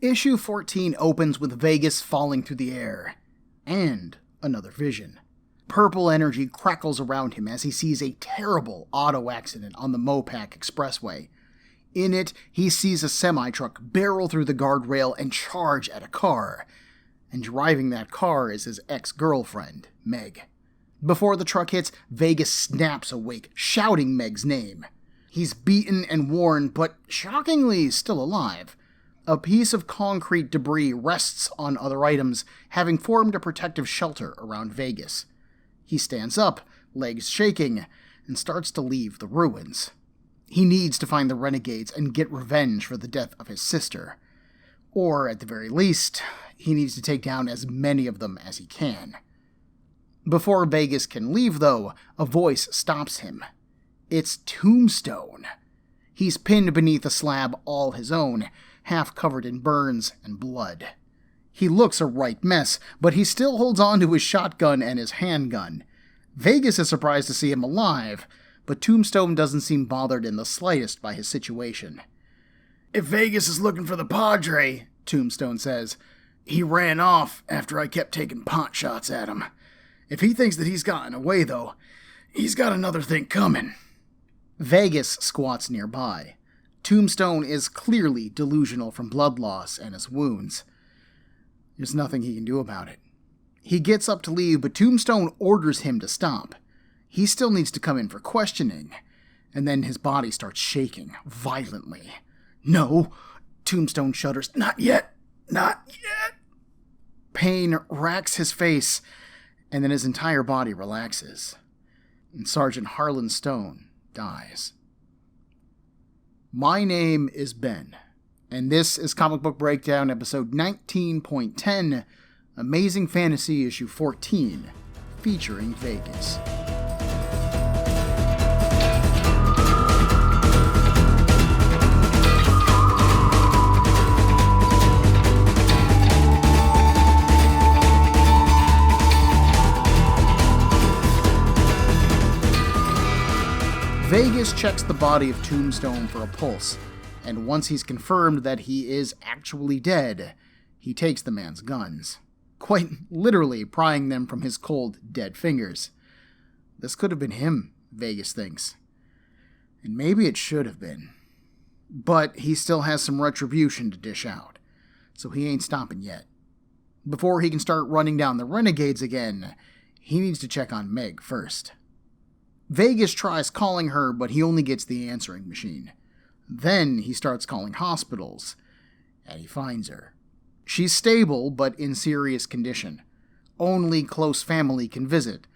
Issue 14 opens with Vegas falling through the air. And another vision. Purple energy crackles around him as he sees a terrible auto accident on the Mopac Expressway. In it, he sees a semi-truck barrel through the guardrail and charge at a car. And driving that car is his ex-girlfriend, Meg. Before the truck hits, Vegas snaps awake, shouting Meg's name. He's beaten and worn, but shockingly still alive. A piece of concrete debris rests on other items, having formed a protective shelter around Vegas. He stands up, legs shaking, and starts to leave the ruins. He needs to find the renegades and get revenge for the death of his sister. Or, at the very least, he needs to take down as many of them as he can. Before Vegas can leave, though, a voice stops him. It's Tombstone. He's pinned beneath a slab all his own, half covered in burns and blood. He looks a right mess, but he still holds on to his shotgun and his handgun. Vegas is surprised to see him alive, but Tombstone doesn't seem bothered in the slightest by his situation. "If Vegas is looking for the Padre," Tombstone says, "he ran off after I kept taking pot shots at him. If he thinks that he's gotten away, though, he's got another thing coming." Vegas squats nearby. Tombstone is clearly delusional from blood loss and his wounds. There's nothing he can do about it. He gets up to leave, but Tombstone orders him to stop. He still needs to come in for questioning, and then his body starts shaking violently. "No," Tombstone shudders. "Not yet. Not yet." Pain racks his face, and then his entire body relaxes. And Sergeant Harlan Stone dies. My name is Ben, and this is Comic Book Breakdown, episode 19.10, Amazing Fantasy issue 14, featuring Vegas. Vegas checks the body of Tombstone for a pulse, and once he's confirmed that he is actually dead, he takes the man's guns, quite literally prying them from his cold, dead fingers. This could have been him, Vegas thinks. And maybe it should have been. But he still has some retribution to dish out, so he ain't stopping yet. Before he can start running down the renegades again, he needs to check on Meg first. Vegas tries calling her, but he only gets the answering machine. Then he starts calling hospitals, and he finds her. She's stable, but in serious condition. Only close family can visit,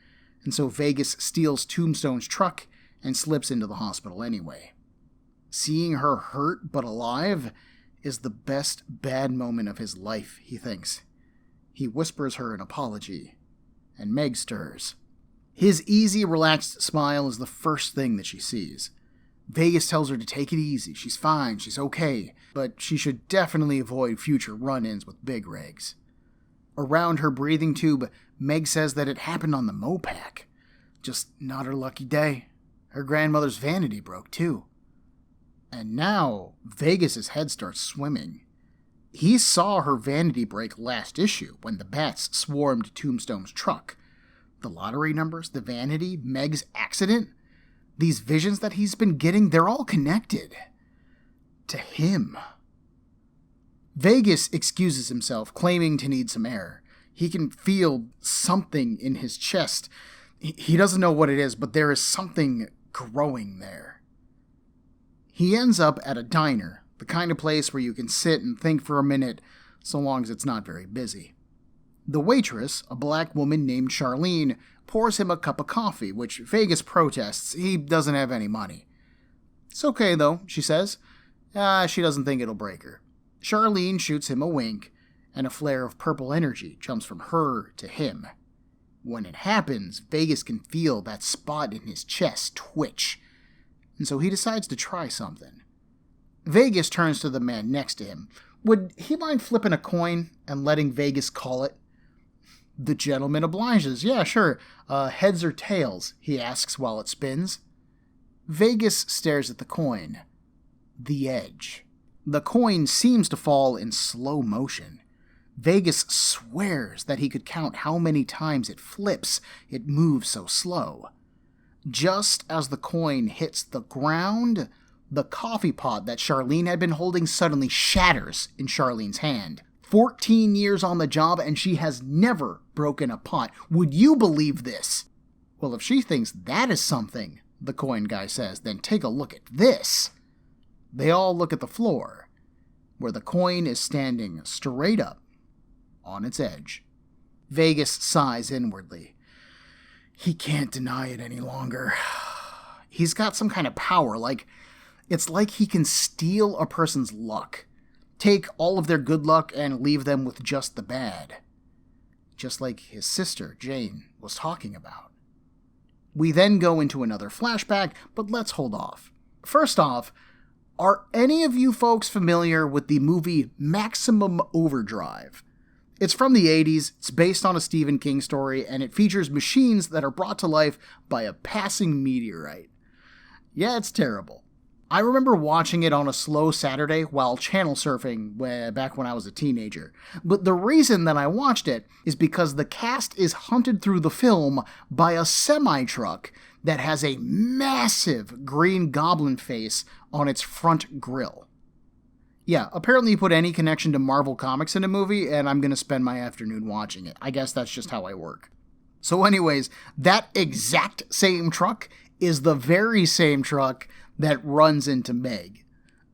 and so Vegas steals Tombstone's truck and slips into the hospital anyway. Seeing her hurt but alive is the best bad moment of his life, he thinks. He whispers her an apology, and Meg stirs. His easy, relaxed smile is the first thing that she sees. Vegas tells her to take it easy, she's fine, she's okay, but she should definitely avoid future run-ins with big rigs. Around her breathing tube, Meg says that it happened on the Mopac. Just not her lucky day. Her grandmother's vanity broke too. And now, Vegas's head starts swimming. He saw her vanity break last issue when the bats swarmed Tombstone's truck. The lottery numbers, the vanity, Meg's accident, these visions that he's been getting, they're all connected. To him. Vegas excuses himself, claiming to need some air. He can feel something in his chest. He doesn't know what it is, but there is something growing there. He ends up at a diner, the kind of place where you can sit and think for a minute, so long as it's not very busy. The waitress, a black woman named Charlene, pours him a cup of coffee, which Vegas protests. He doesn't have any money. "It's okay, though," she says. She doesn't think it'll break her. Charlene shoots him a wink, and a flare of purple energy jumps from her to him. When it happens, Vegas can feel that spot in his chest twitch, and so he decides to try something. Vegas turns to the man next to him. Would he mind flipping a coin and letting Vegas call it? The gentleman obliges. "Yeah, sure. Heads or tails?" he asks while it spins. Vegas stares at the coin. The edge. The coin seems to fall in slow motion. Vegas swears that he could count how many times it flips, it moves so slow. Just as the coin hits the ground, the coffee pot that Charlene had been holding suddenly shatters in Charlene's hand. 14 years on the job and she has never broken a pot. Would you believe this? Well, if she thinks that is something, the coin guy says, then take a look at this. They all look at the floor, where the coin is standing straight up on its edge. Vegas sighs inwardly. He can't deny it any longer. He's got some kind of power, it's like he can steal a person's luck. Take all of their good luck and leave them with just the bad. Just like his sister, Jane, was talking about. We then go into another flashback, but let's hold off. First off, are any of you folks familiar with the movie Maximum Overdrive? It's from the 80s, it's based on a Stephen King story, and it features machines that are brought to life by a passing meteorite. Yeah, it's terrible. I remember watching it on a slow Saturday while channel surfing back when I was a teenager. But the reason that I watched it is because the cast is hunted through the film by a semi-truck that has a massive green goblin face on its front grille. Yeah, apparently you put any connection to Marvel Comics in a movie, and I'm going to spend my afternoon watching it. I guess that's just how I work. So anyways, that exact same truck is the very same truck that runs into Meg.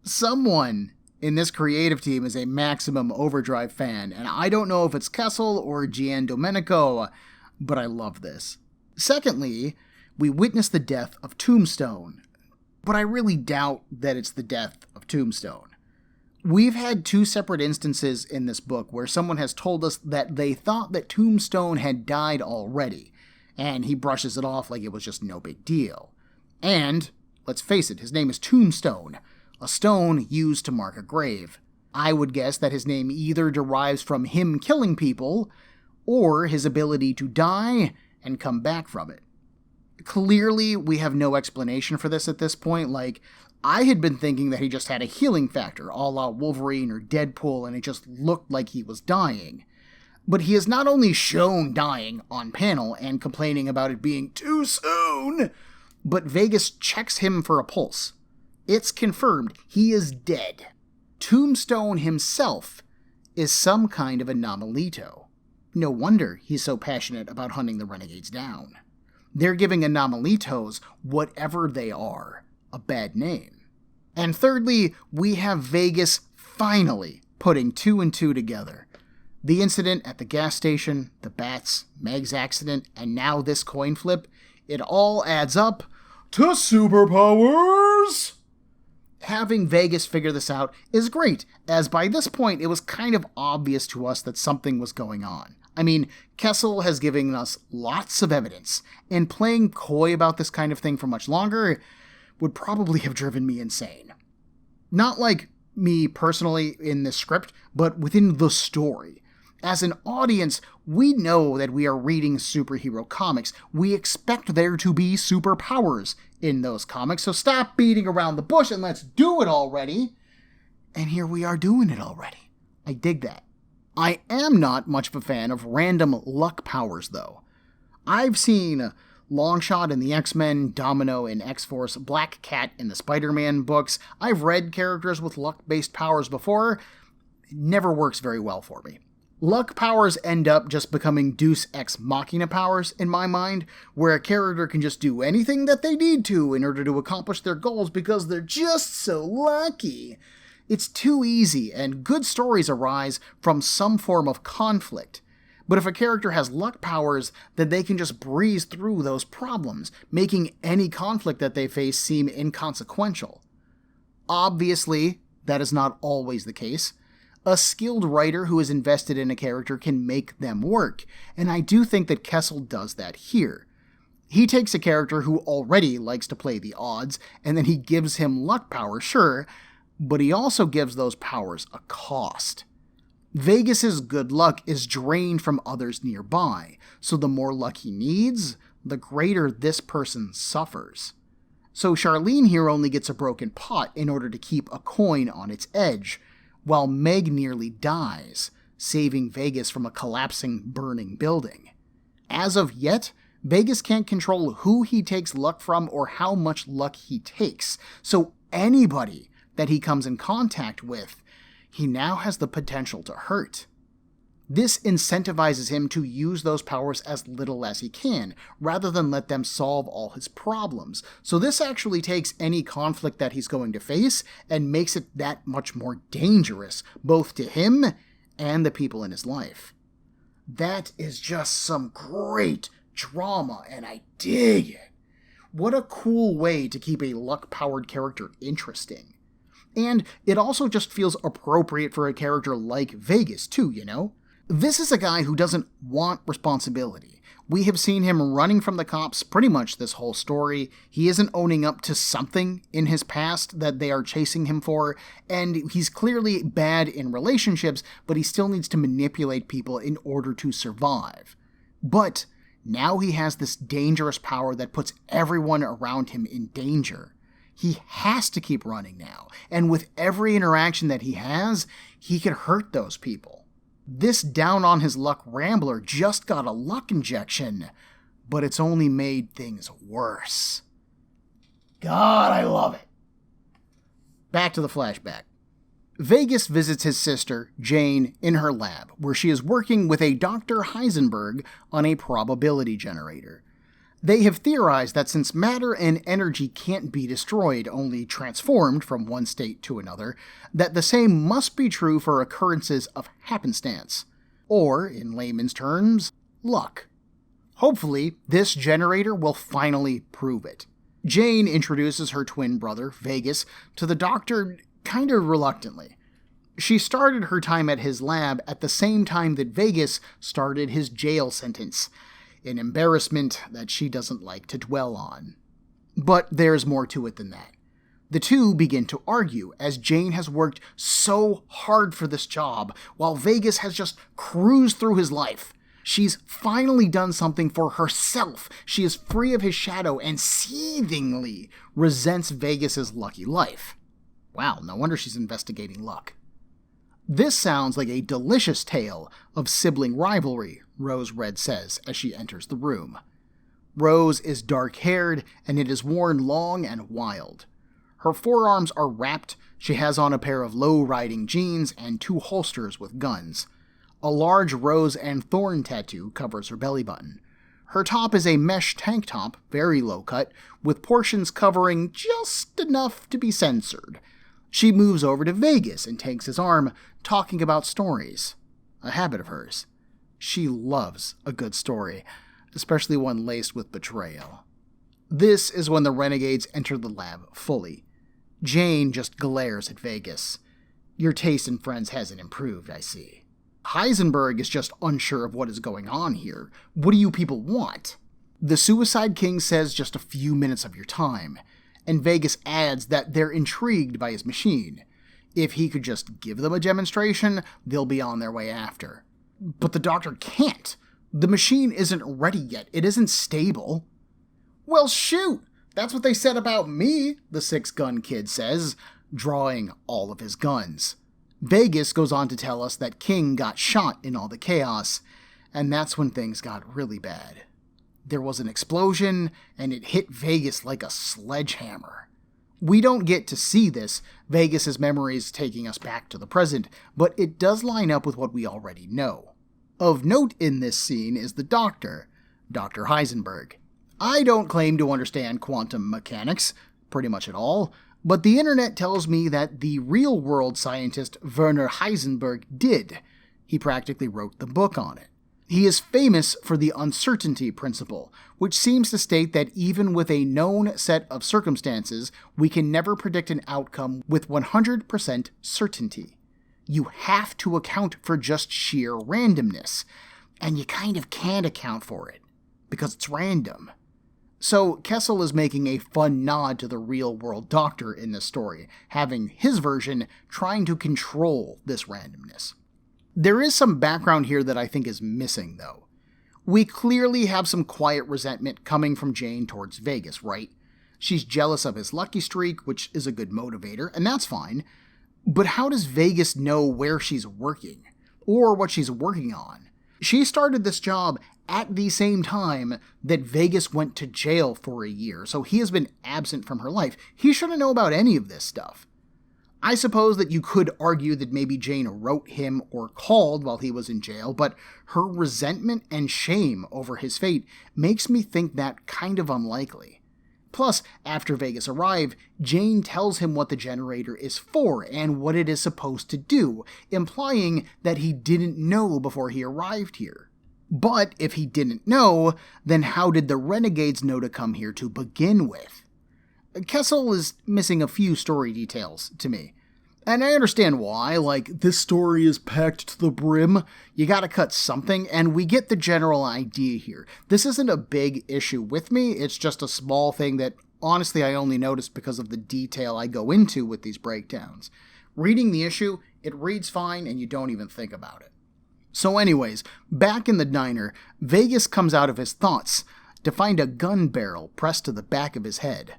Someone in this creative team is a Maximum Overdrive fan, and I don't know if it's Kessel or Giandomenico, but I love this. Secondly, we witness the death of Tombstone, but I really doubt that it's the death of Tombstone. We've had two separate instances in this book where someone has told us that they thought that Tombstone had died already, and he brushes it off like it was just no big deal. And let's face it, his name is Tombstone, a stone used to mark a grave. I would guess that his name either derives from him killing people, or his ability to die and come back from it. Clearly, we have no explanation for this at this point. I had been thinking that he just had a healing factor, a la Wolverine or Deadpool, and it just looked like he was dying. But he is not only shown dying on panel and complaining about it being too soon, but Vegas checks him for a pulse. It's confirmed he is dead. Tombstone himself is some kind of anomalito. No wonder he's so passionate about hunting the renegades down. They're giving anomalitos, whatever they are, a bad name. And thirdly, we have Vegas finally putting two and two together. The incident at the gas station, the bats, Meg's accident, and now this coin flip, it all adds up to superpowers! Having Vegas figure this out is great, as by this point it was kind of obvious to us that something was going on. I mean, Kessel has given us lots of evidence, and playing coy about this kind of thing for much longer would probably have driven me insane. Not like me personally in this script, but within the story. As an audience, we know that we are reading superhero comics. We expect there to be superpowers in those comics, so stop beating around the bush and let's do it already. And here we are doing it already. I dig that. I am not much of a fan of random luck powers, though. I've seen Longshot in the X-Men, Domino in X-Force, Black Cat in the Spider-Man books. I've read characters with luck-based powers before. It never works very well for me. Luck powers end up just becoming Deus Ex Machina powers, in my mind, where a character can just do anything that they need to in order to accomplish their goals because they're just so lucky. It's too easy, and good stories arise from some form of conflict. But if a character has luck powers, then they can just breeze through those problems, making any conflict that they face seem inconsequential. Obviously, that is not always the case. A skilled writer who is invested in a character can make them work, and I do think that Kessel does that here. He takes a character who already likes to play the odds, and then he gives him luck power, sure, but he also gives those powers a cost. Vegas's good luck is drained from others nearby, so the more luck he needs, the greater this person suffers. So Charlene here only gets a broken pot in order to keep a coin on its edge, while Meg nearly dies, saving Vegas from a collapsing, burning building. As of yet, Vegas can't control who he takes luck from or how much luck he takes, so anybody that he comes in contact with, he now has the potential to hurt. This incentivizes him to use those powers as little as he can, rather than let them solve all his problems. So this actually takes any conflict that he's going to face and makes it that much more dangerous, both to him and the people in his life. That is just some great drama, and I dig it. What a cool way to keep a luck-powered character interesting. And it also just feels appropriate for a character like Vegas, too, you know? This is a guy who doesn't want responsibility. We have seen him running from the cops pretty much this whole story. He isn't owning up to something in his past that they are chasing him for, and he's clearly bad in relationships, but he still needs to manipulate people in order to survive. But now he has this dangerous power that puts everyone around him in danger. He has to keep running now, and with every interaction that he has, he could hurt those people. This down-on-his-luck rambler just got a luck injection, but it's only made things worse. God, I love it. Back to the flashback. Vegas visits his sister, Jane, in her lab, where she is working with a Dr. Heisenberg on a probability generator. They have theorized that since matter and energy can't be destroyed, only transformed from one state to another, that the same must be true for occurrences of happenstance, or, in layman's terms, luck. Hopefully, this generator will finally prove it. Jane introduces her twin brother, Vegas, to the doctor kinda reluctantly. She started her time at his lab at the same time that Vegas started his jail sentence, an embarrassment that she doesn't like to dwell on. But there's more to it than that. The two begin to argue, as Jane has worked so hard for this job, while Vegas has just cruised through his life. She's finally done something for herself. She is free of his shadow and seethingly resents Vegas's lucky life. Wow, no wonder she's investigating luck. This sounds like a delicious tale of sibling rivalry, Rose Red says as she enters the room. Rose is dark-haired, and it is worn long and wild. Her forearms are wrapped, she has on a pair of low-riding jeans and 2 holsters with guns. A large rose and thorn tattoo covers her belly button. Her top is a mesh tank top, very low-cut, with portions covering just enough to be censored. She moves over to Vegas and takes his arm, talking about stories. A habit of hers. She loves a good story, especially one laced with betrayal. This is when the renegades enter the lab fully. Jane just glares at Vegas. Your taste in friends hasn't improved, I see. Heisenberg is just unsure of what is going on here. What do you people want? The Suicide King says just a few minutes of your time, and Vegas adds that they're intrigued by his machine. If he could just give them a demonstration, they'll be on their way after. But the doctor can't. The machine isn't ready yet. It isn't stable. Well, shoot! That's what they said about me, the 6-gun kid says, drawing all of his guns. Vegas goes on to tell us that King got shot in all the chaos, and that's when things got really bad. There was an explosion, and it hit Vegas like a sledgehammer. We don't get to see this, Vegas's memories taking us back to the present, but it does line up with what we already know. Of note in this scene is the doctor, Dr. Heisenberg. I don't claim to understand quantum mechanics, pretty much at all, but the internet tells me that the real-world scientist Werner Heisenberg did. He practically wrote the book on it. He is famous for the uncertainty principle, which seems to state that even with a known set of circumstances, we can never predict an outcome with 100% certainty. You have to account for just sheer randomness, and you kind of can't account for it, because it's random. So Kessel is making a fun nod to the real-world doctor in this story, having his version trying to control this randomness. There is some background here that I think is missing, though. We clearly have some quiet resentment coming from Jane towards Vegas, right? She's jealous of his lucky streak, which is a good motivator, and that's fine. But how does Vegas know where she's working? Or what she's working on? She started this job at the same time that Vegas went to jail for a year, so he has been absent from her life. He shouldn't know about any of this stuff. I suppose that you could argue that maybe Jane wrote him or called while he was in jail, but her resentment and shame over his fate makes me think that kind of unlikely. Plus, after Vegas arrived, Jane tells him what the generator is for and what it is supposed to do, implying that he didn't know before he arrived here. But if he didn't know, then how did the renegades know to come here to begin with? Kessel is missing a few story details to me. And I understand why, like, this story is packed to the brim. You gotta cut something, and we get the general idea here. This isn't a big issue with me, it's just a small thing that, honestly, I only noticed because of the detail I go into with these breakdowns. Reading the issue, it reads fine, and you don't even think about it. So anyways, back in the diner, Vegas comes out of his thoughts to find a gun barrel pressed to the back of his head.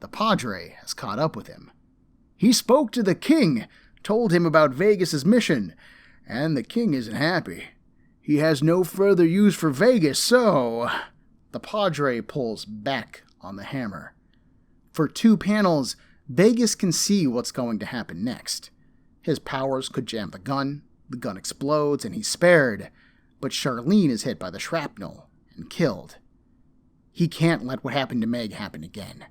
The Padre has caught up with him. He spoke to the king, told him about Vegas's mission, and the king isn't happy. He has no further use for Vegas, so... The Padre pulls back on the hammer. For 2 panels, Vegas can see what's going to happen next. His powers could jam the gun explodes, and he's spared, but Charlene is hit by the shrapnel and killed. He can't let what happened to Meg happen again.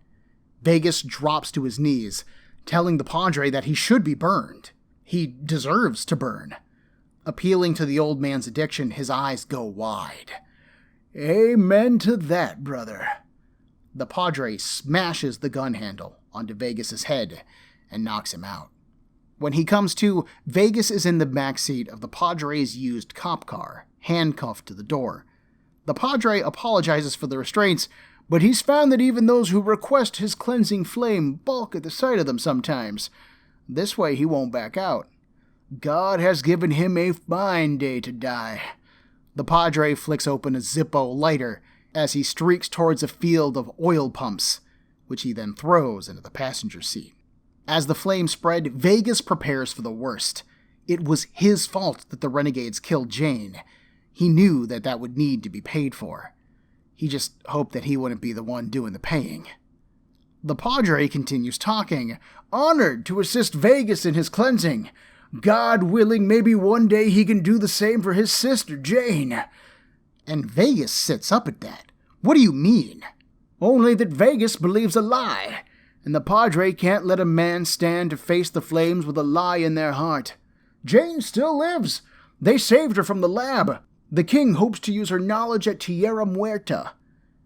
Vegas drops to his knees, telling the Padre that he should be burned. He deserves to burn. Appealing to the old man's addiction, his eyes go wide. Amen to that, brother. The Padre smashes the gun handle onto Vegas's head and knocks him out. When he comes to, Vegas is in the backseat of the Padre's used cop car, handcuffed to the door. The Padre apologizes for the restraints, but he's found that even those who request his cleansing flame balk at the sight of them sometimes. This way he won't back out. God has given him a fine day to die. The Padre flicks open a Zippo lighter as he streaks towards a field of oil pumps, which he then throws into the passenger seat. As the flames spread, Vegas prepares for the worst. It was his fault that the renegades killed Jane. He knew that that would need to be paid for. He just hoped that he wouldn't be the one doing the paying. The Padre continues talking, honored to assist Vegas in his cleansing. God willing, maybe one day he can do the same for his sister, Jane. And Vegas sits up at that. What do you mean? Only that Vegas believes a lie, and the Padre can't let a man stand to face the flames with a lie in their heart. Jane still lives. They saved her from the lab. The king hopes to use her knowledge at Tierra Muerta.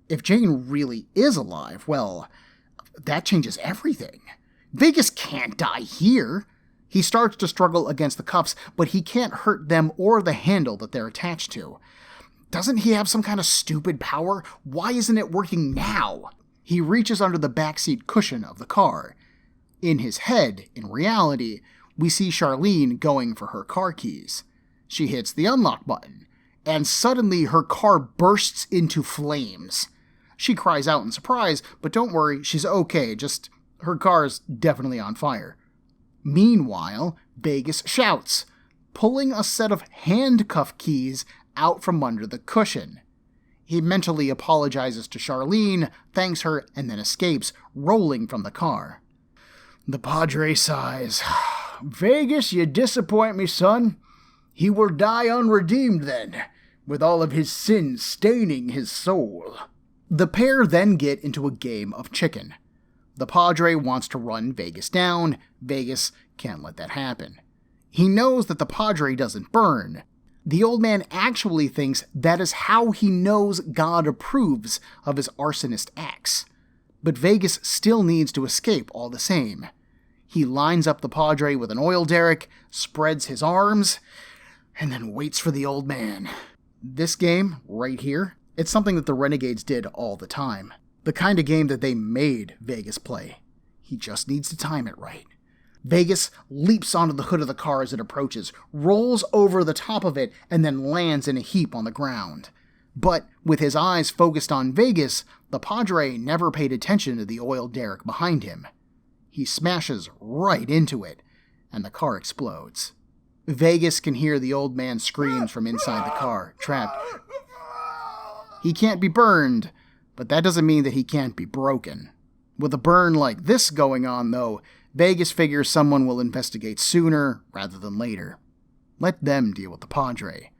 If Jane really is alive, well, that changes everything. Vegas can't die here. He starts to struggle against the cuffs, but he can't hurt them or the handle that they're attached to. Doesn't he have some kind of stupid power? Why isn't it working now? He reaches under the backseat cushion of the car. In his head, in reality, we see Charlene going for her car keys. She hits the unlock button, and suddenly her car bursts into flames. She cries out in surprise, but don't worry, she's okay, just her car's definitely on fire. Meanwhile, Vegas shouts, pulling a set of handcuff keys out from under the cushion. He mentally apologizes to Charlene, thanks her, and then escapes, rolling from the car. The Padre sighs. Vegas, you disappoint me, son. He will die unredeemed then, with all of his sins staining his soul. The pair then get into a game of chicken. The Padre wants to run Vegas down. Vegas can't let that happen. He knows that the Padre doesn't burn. The old man actually thinks that is how he knows God approves of his arsonist acts. But Vegas still needs to escape all the same. He lines up the Padre with an oil derrick, spreads his arms, and then waits for the old man. This game, right here, it's something that the Renegades did all the time. The kind of game that they made Vegas play. He just needs to time it right. Vegas leaps onto the hood of the car as it approaches, rolls over the top of it, and then lands in a heap on the ground. But with his eyes focused on Vegas, the Padre never paid attention to the oil derrick behind him. He smashes right into it, and the car explodes. Vegas can hear the old man's screams from inside the car, trapped. He can't be burned, but that doesn't mean that he can't be broken. With a burn like this going on, though, Vegas figures someone will investigate sooner rather than later. Let them deal with the Padre.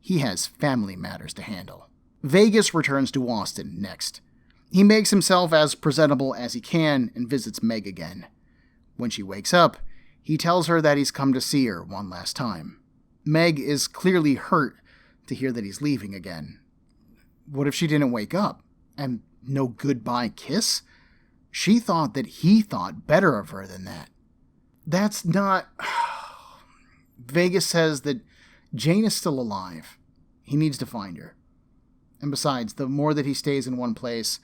He has family matters to handle. Vegas returns to Austin next. He makes himself as presentable as he can and visits Meg again. When she wakes up, he tells her that he's come to see her one last time. Meg is clearly hurt to hear that he's leaving again. What if she didn't wake up? And no goodbye kiss? She thought that he thought better of her than that. That's not... Vegas says that Jane is still alive. He needs to find her. And besides, the more that he stays in one place,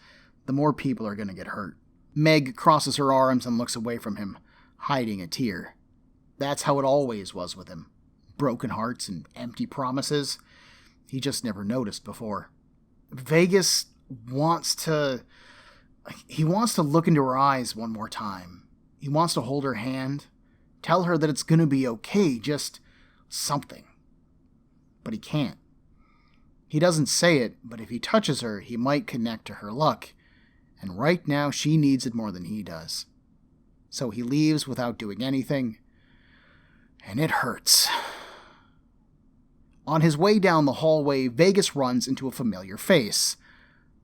the more people are going to get hurt. Meg crosses her arms and looks away from him, hiding a tear. That's how it always was with him. Broken hearts and empty promises. He just never noticed before. Vegas wants to... He wants to look into her eyes one more time. He wants to hold her hand, tell her that it's going to be okay, just something. But he can't. He doesn't say it, but if he touches her, he might connect to her luck. And right now, she needs it more than he does. So he leaves without doing anything. And it hurts. On his way down the hallway, Vegas runs into a familiar face.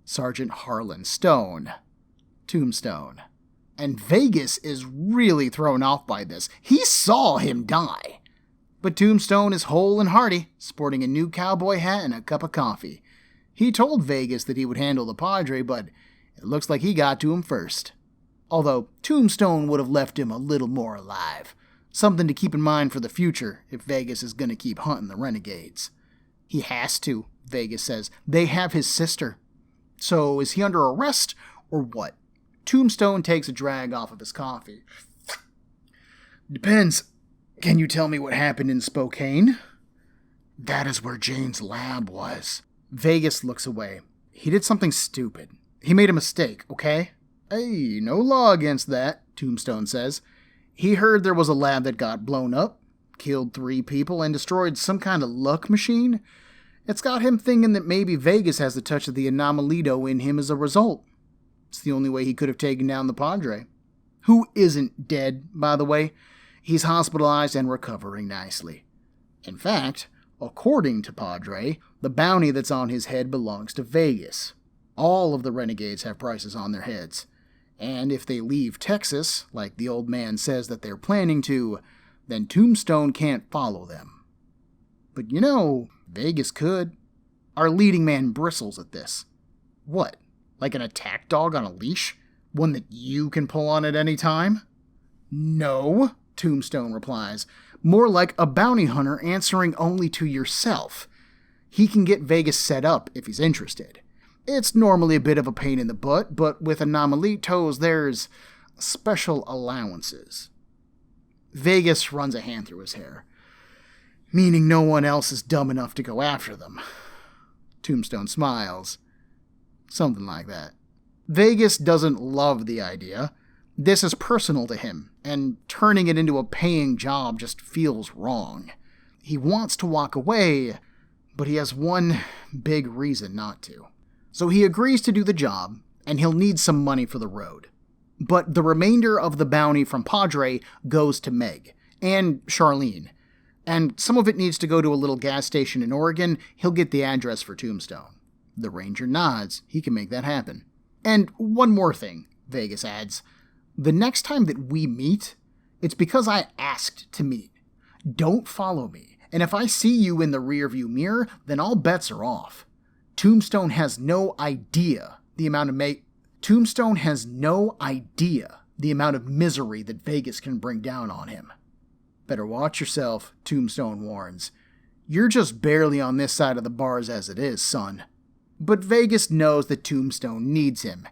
Sergeant Harlan Stone. Tombstone. And Vegas is really thrown off by this. He saw him die. But Tombstone is whole and hearty, sporting a new cowboy hat and a cup of coffee. He told Vegas that he would handle the Padre, but it looks like he got to him first. Although Tombstone would have left him a little more alive. Something to keep in mind for the future if Vegas is going to keep hunting the renegades. He has to, Vegas says. They have his sister. So is he under arrest or what? Tombstone takes a drag off of his coffee. Depends. Can you tell me what happened in Spokane? That is where Jane's lab was. Vegas looks away. He did something stupid. He made a mistake, okay? Hey, no law against that, Tombstone says. He heard there was a lab that got blown up, killed 3 people, and destroyed some kind of luck machine. It's got him thinking that maybe Vegas has the touch of the Anomalito in him as a result. It's the only way he could have taken down the Padre. Who isn't dead, by the way. He's hospitalized and recovering nicely. In fact, according to Padre, the bounty that's on his head belongs to Vegas. All of the renegades have prices on their heads. And if they leave Texas, like the old man says that they're planning to, then Tombstone can't follow them. But you know, Vegas could. Our leading man bristles at this. What? Like an attack dog on a leash? One that you can pull on at any time? No, Tombstone replies. More like a bounty hunter answering only to yourself. He can get Vegas set up if he's interested. It's normally a bit of a pain in the butt, but with Anomalitos, there's special allowances. Vegas runs a hand through his hair, meaning no one else is dumb enough to go after them. Tombstone smiles. Something like that. Vegas doesn't love the idea. This is personal to him, and turning it into a paying job just feels wrong. He wants to walk away, but he has one big reason not to. So he agrees to do the job, and he'll need some money for the road. But the remainder of the bounty from Padre goes to Meg, and Charlene. And some of it needs to go to a little gas station in Oregon. He'll get the address for Tombstone. The ranger nods. He can make that happen. And one more thing, Vegas adds. The next time that we meet, it's because I asked to meet. Don't follow me. And if I see you in the rearview mirror, then all bets are off. Tombstone has no idea the amount of misery that Vegas can bring down on him. Better watch yourself, Tombstone warns. You're just barely on this side of the bars as it is, son. But Vegas knows that Tombstone needs him,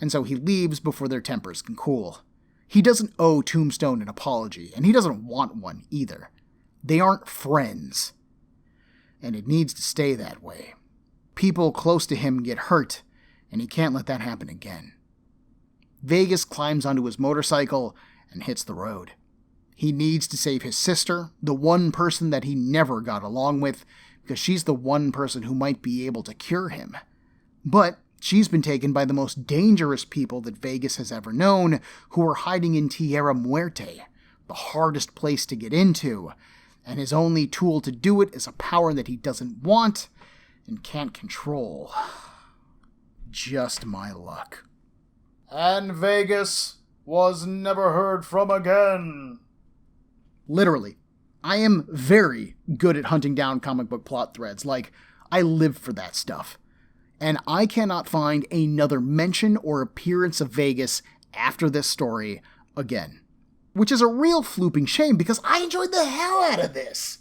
and so he leaves before their tempers can cool. He doesn't owe Tombstone an apology, and he doesn't want one either. They aren't friends. And it needs to stay that way. People close to him get hurt, and he can't let that happen again. Vegas climbs onto his motorcycle and hits the road. He needs to save his sister, the one person that he never got along with, because she's the one person who might be able to cure him. But she's been taken by the most dangerous people that Vegas has ever known, who are hiding in Tierra Muerte, the hardest place to get into, and his only tool to do it is a power that he doesn't want and can't control. Just my luck. And Vegas was never heard from again. Literally. I am very good at hunting down comic book plot threads. Like, I live for that stuff. And I cannot find another mention or appearance of Vegas after this story again. Which is a real flooping shame because I enjoyed the hell out of this.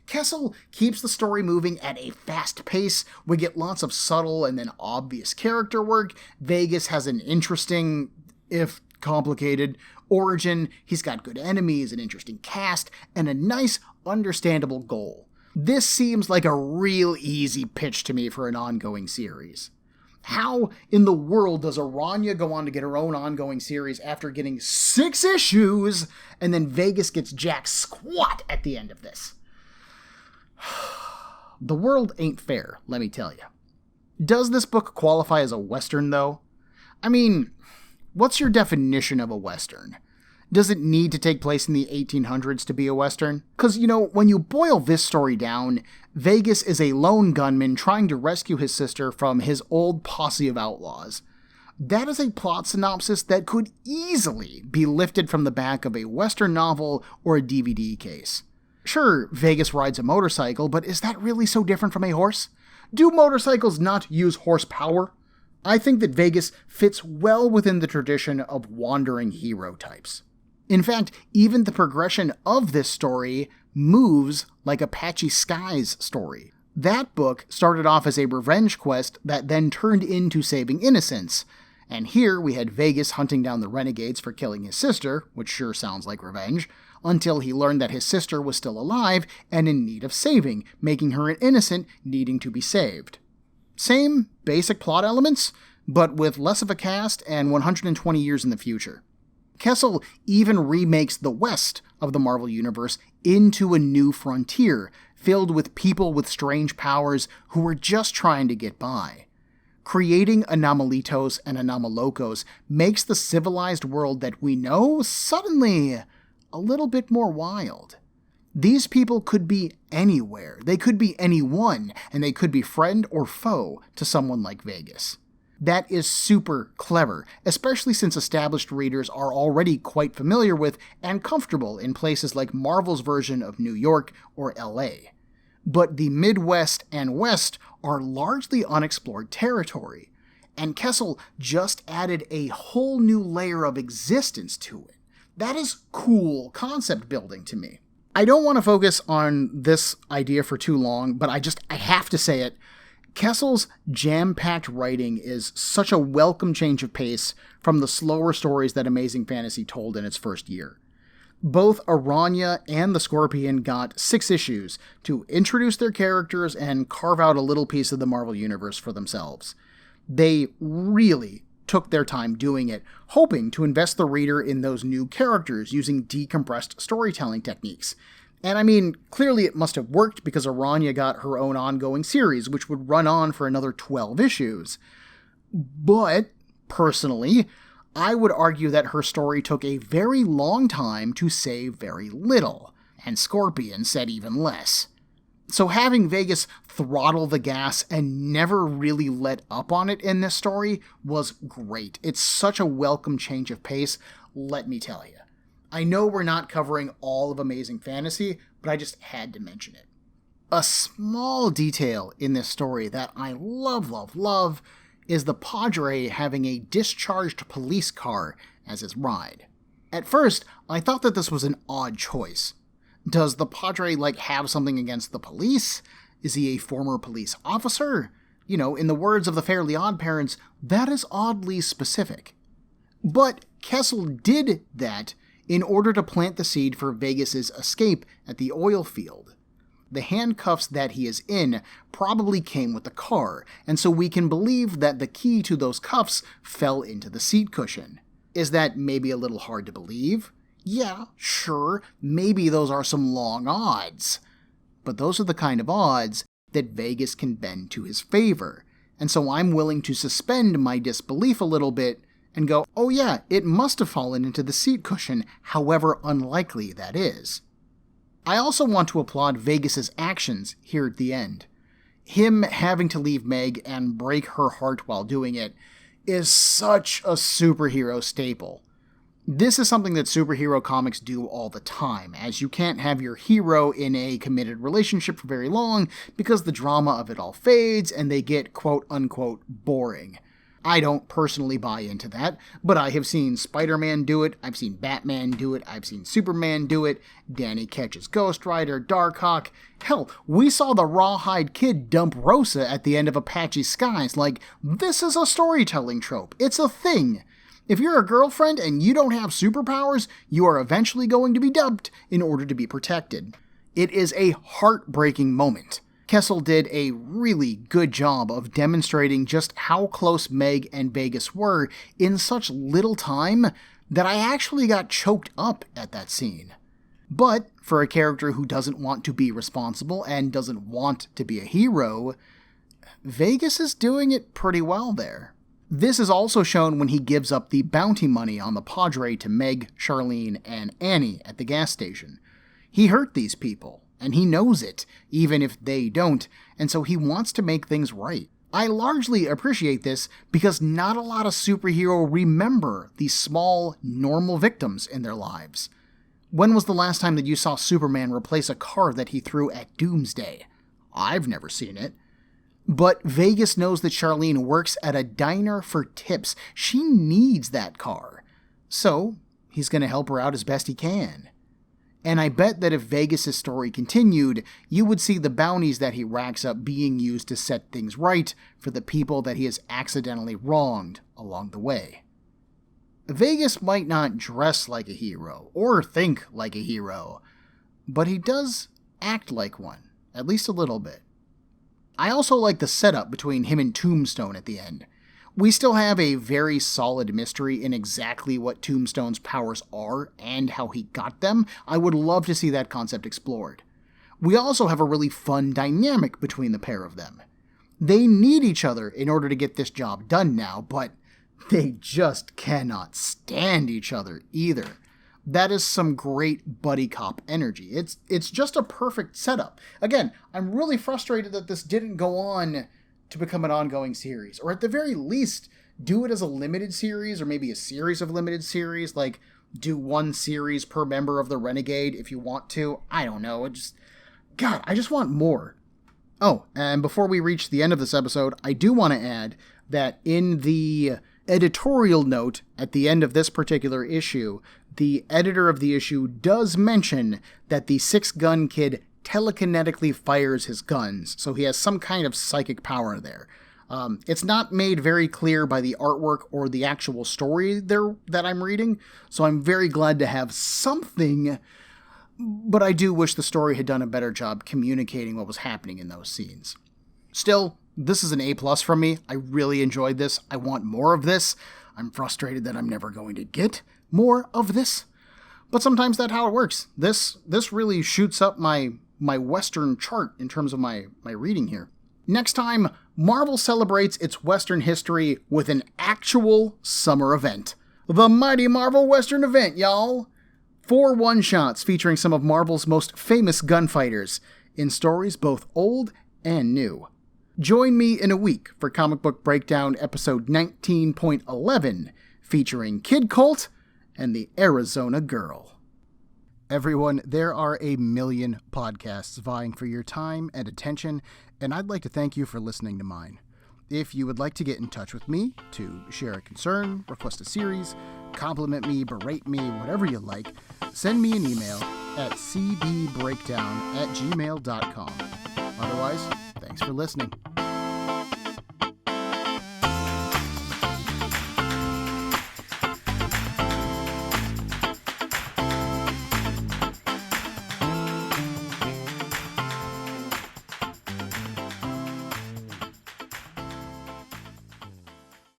Kessel keeps the story moving at a fast pace. We get lots of subtle and then obvious character work. Vegas has an interesting, if complicated, origin. He's got good enemies, an interesting cast, and a nice, understandable goal. This seems like a real easy pitch to me for an ongoing series. How in the world does Aranya go on to get her own ongoing series after getting 6 issues, and then Vegas gets jack squat at the end of this? The world ain't fair, let me tell you. Does this book qualify as a Western, though? I mean, what's your definition of a Western? Does it need to take place in the 1800s to be a Western? Because, when you boil this story down, Vegas is a lone gunman trying to rescue his sister from his old posse of outlaws. That is a plot synopsis that could easily be lifted from the back of a Western novel or a DVD case. Sure, Vegas rides a motorcycle, but is that really so different from a horse? Do motorcycles not use horsepower? I think that Vegas fits well within the tradition of wandering hero types. In fact, even the progression of this story moves like Apache Sky's story. That book started off as a revenge quest that then turned into saving innocents, and here we had Vegas hunting down the renegades for killing his sister, which sure sounds like revenge, until he learned that his sister was still alive and in need of saving, making her an innocent needing to be saved. Same basic plot elements, but with less of a cast and 120 years in the future. Kessel even remakes the West of the Marvel Universe into a new frontier, filled with people with strange powers who are just trying to get by. Creating Anomalitos and Anomalocos makes the civilized world that we know suddenly a little bit more wild. These people could be anywhere, they could be anyone, and they could be friend or foe to someone like Vegas. That is super clever, especially since established readers are already quite familiar with and comfortable in places like Marvel's version of New York or LA. But the Midwest and West are largely unexplored territory, and Kessel just added a whole new layer of existence to it. That is cool concept building to me. I don't want to focus on this idea for too long, but I have to say it. Kessel's jam-packed writing is such a welcome change of pace from the slower stories that Amazing Fantasy told in its first year. Both Aranya and the Scorpion got 6 issues to introduce their characters and carve out a little piece of the Marvel Universe for themselves. They really took their time doing it, hoping to invest the reader in those new characters using decompressed storytelling techniques. And I mean, clearly it must have worked because Aranya got her own ongoing series, which would run on for another 12 issues. But, personally, I would argue that her story took a very long time to say very little, and Scorpion said even less. So having Vegas throttle the gas and never really let up on it in this story was great. It's such a welcome change of pace, let me tell you. I know we're not covering all of Amazing Fantasy, but I just had to mention it. A small detail in this story that I love is the Padre having a discharged police car as his ride. At first, I thought that this was an odd choice. Does the Padre, have something against the police? Is he a former police officer? In the words of the Fairly Odd Parents, that is oddly specific. But Kessel did that in order to plant the seed for Vegas's escape at the oil field. the handcuffs that he is in probably came with the car, and so we can believe that the key to those cuffs fell into the seat cushion. Is that maybe a little hard to believe? Yeah, sure, maybe those are some long odds. But those are the kind of odds that Vegas can bend to his favor, and so I'm willing to suspend my disbelief a little bit and go, oh yeah, it must have fallen into the seat cushion, however unlikely that is. I also want to applaud Vegas's actions here at the end. Him having to leave Meg and break her heart while doing it is such a superhero staple. This is something that superhero comics do all the time, as you can't have your hero in a committed relationship for very long because the drama of it all fades and they get quote-unquote boring. I don't personally buy into that, but I have seen Spider-Man do it, I've seen Batman do it, I've seen Superman do it, Danny Ketch's Ghost Rider, Darkhawk. Hell, we saw the Rawhide Kid dump Rosa at the end of Apache Skies. Like, this is a storytelling trope. It's a thing. If you're a girlfriend and you don't have superpowers, you are eventually going to be dumped in order to be protected. It is a heartbreaking moment. Kessel did a really good job of demonstrating just how close Meg and Vegas were in such little time that I actually got choked up at that scene. But for a character who doesn't want to be responsible and doesn't want to be a hero, Vegas is doing it pretty well there. This is also shown when he gives up the bounty money on the Padre to Meg, Charlene, and Annie at the gas station. He hurt these people, and he knows it, even if they don't, and so he wants to make things right. I largely appreciate this because not a lot of superheroes remember these small, normal victims in their lives. When was the last time that you saw Superman replace a car that he threw at Doomsday? I've never seen it. But Vegas knows that Charlene works at a diner for tips. She needs that car. So, he's going to help her out as best he can. And I bet that if Vegas' story continued, you would see the bounties that he racks up being used to set things right for the people that he has accidentally wronged along the way. Vegas might not dress like a hero, or think like a hero, but he does act like one, at least a little bit. I also like the setup between him and Tombstone at the end. We still have a very solid mystery in exactly what Tombstone's powers are and how he got them. I would love to see that concept explored. We also have a really fun dynamic between the pair of them. They need each other in order to get this job done now, but they just cannot stand each other either. That is some great buddy cop energy. It's just a perfect setup. Again, I'm really frustrated that this didn't go on to become an ongoing series, or at the very least, do it as a limited series, or maybe a series of limited series, like do one series per member of the Renegade if you want to. I don't know. I just want more. Oh, and before we reach the end of this episode, I do want to add that in the editorial note at the end of this particular issue, the editor of the issue does mention that the six-gun kid telekinetically fires his guns, so he has some kind of psychic power there. It's not made very clear by the artwork or the actual story there that I'm reading, so I'm very glad to have something, but I do wish the story had done a better job communicating what was happening in those scenes. Still, this is an A+ from me. I really enjoyed this. I want more of this. I'm frustrated that I'm never going to get more of this, but sometimes that's how it works. This really shoots up my Western chart in terms of my reading here. Next time, Marvel celebrates its Western history with an actual summer event. The Mighty Marvel Western Event, y'all! 4 one-shots featuring some of Marvel's most famous gunfighters, in stories both old and new. Join me in a week for Comic Book Breakdown episode 19.11, featuring Kid Colt and the Arizona Girl. Everyone, there are a million podcasts vying for your time and attention, and I'd like to thank you for listening to mine. If you would like to get in touch with me, to share a concern, request a series, compliment me, berate me, whatever you like, send me an email at cbbreakdown@gmail.com. Otherwise, thanks for listening.